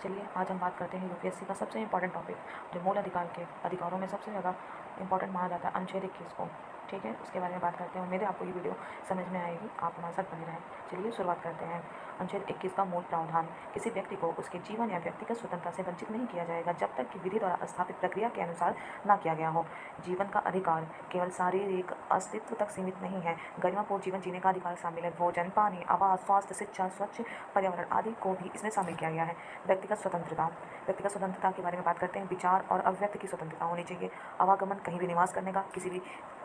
चलिए आज हम बात करते हैं यूपीएससी का सबसे इम्पॉर्टेंट टॉपिक, जो मूल अधिकार के अधिकारों में सबसे ज़्यादा इम्पॉर्टेंट माना जाता है, अनुच्छेद 21 को। ठीक है, उसके बारे में बात करते हैं। उम्मीद है आपको ये वीडियो समझ में आएगी, आप हमारे साथ बने रहें। चलिए शुरुआत करते हैं। अनुच्छेद 21 का मूल प्रावधान: किसी व्यक्ति को उसके जीवन या व्यक्तिगत स्वतंत्रता से वंचित नहीं किया जाएगा जब तक कि विधि द्वारा स्थापित प्रक्रिया के अनुसार न किया गया हो। जीवन का अधिकार केवल शारीरिक अस्तित्व तक सीमित नहीं है, गरिमापूर्ण जीवन जीने का अधिकार शामिल है। भोजन, पानी, आवास, स्वास्थ्य, शिक्षा, स्वच्छ पर्यावरण आदि को भी इसमें शामिल किया गया है। व्यक्तिगत स्वतंत्रता के बारे में बात करते हैं। विचार और अभिव्यक्ति की स्वतंत्रता होनी चाहिए। आवागमन, कहीं भी निवास करने का, किसी भी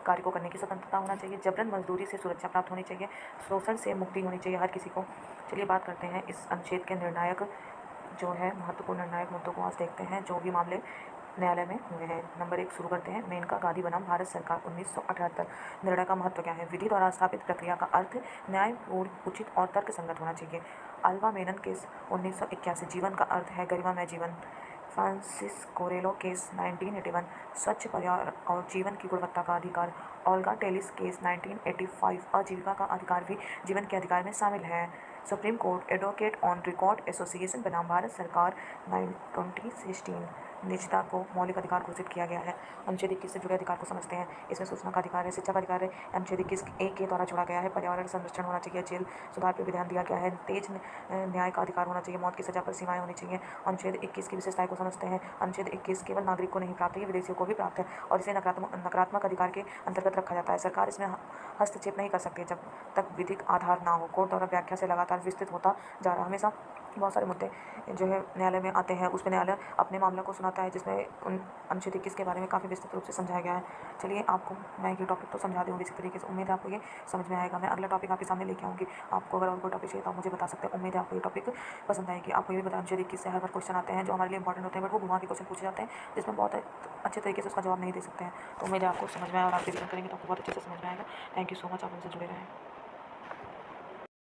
कार्य को करने की स्वतंत्रता होना चाहिए। जबरन मजदूरी से सुरक्षा प्राप्त होनी चाहिए। शोषण से मुक्ति होनी चाहिए हर किसी को। चलिए बात करते हैं इस अनुच्छेद के निर्णायक जो है महत्वपूर्ण निर्णायक मुद्दों को आज देखते हैं, जो भी मामले न्यायालय में हुए हैं। नंबर 1 शुरू करते हैं। मेनका गांधी बनाम भारत सरकार 1978। निर्णय का महत्व क्या है? विधि द्वारा स्थापित प्रक्रिया का अर्थ न्यायपूर्ण, उचित और तर्कसंगत होना चाहिए। अल्वा मेनन केस 1981। जीवन का अर्थ है गरिमामय जीवन। Francis Coralie case 1981। स्वच्छ पर्यावरण और जीवन की गुणवत्ता का अधिकार। Olga Tellis case 1985। आजीविका का अधिकार भी जीवन के अधिकार में शामिल है। Supreme court advocate on record association बनाम भारत सरकार 2016। निजता को मौलिक अधिकार घोषित किया गया है। अनुच्छेद 21 से जुड़े अधिकार को समझते हैं। इसमें सूचना का अधिकार है, शिक्षा का अधिकार है। अनुच्छेद 21A के द्वारा जोड़ा गया है। पर्यावरण संरक्षण होना चाहिए। जेल सुधार पर भी ध्यान दिया गया है। तेज न्याय का अधिकार होना चाहिए। मौत की सजा पर सीमाएं होनी चाहिए। अनुच्छेद 21 की विशेषताएं को समझते हैं। अनुच्छेद 21 केवल नागरिक को नहीं प्राप्त है, ये विदेशियों को भी प्राप्त है और इसे नकारात्मक अधिकार के अंतर्गत रखा जाता है। सरकार इसमें हस्तक्षेप नहीं कर सकती जब तक विधिक आधार ना हो। कोर्ट द्वारा व्याख्या से लगातार विस्तृत होता जा रहा। हमेशा बहुत सारे मुद्दे जो है न्यायालय में आते हैं, उसमें न्यायालय अपने मामलों को सुनाता है, जिसमें उन अनुच्छेद 21 के बारे में काफ़ी विस्तृत रूप से समझाया गया है। चलिए आपको मैं ये टॉपिक तो समझा दूँगी इसी तरीके से। उम्मीद है आपको ये समझ में आएगा। मैं अगला टॉपिक आपके सामने लेके आऊँगी। आपको अगर और कोई टॉपिक चाहिए तो आप मुझे बता सकते हैं। उम्मीद है आपको ये टॉपिक पसंद आएगी। आपको ये भी बता, अनुच्छेद 21 से हर बार क्वेश्चन आते हैं जो हमारे लिए इंपॉर्टेंट होते हैं, बट वो घुमा के क्वेश्चन पूछे जाते हैं जिसमें बहुत अच्छे तरीके से उसका जवाब नहीं दे सकते हैं। तो उम्मीद है आपको समझ में आए और आप रिवीजन करेंगे तो आपको बहुत अच्छे से समझ में आएगा। थैंक यू सो मच, आप हमसे जुड़े रहें।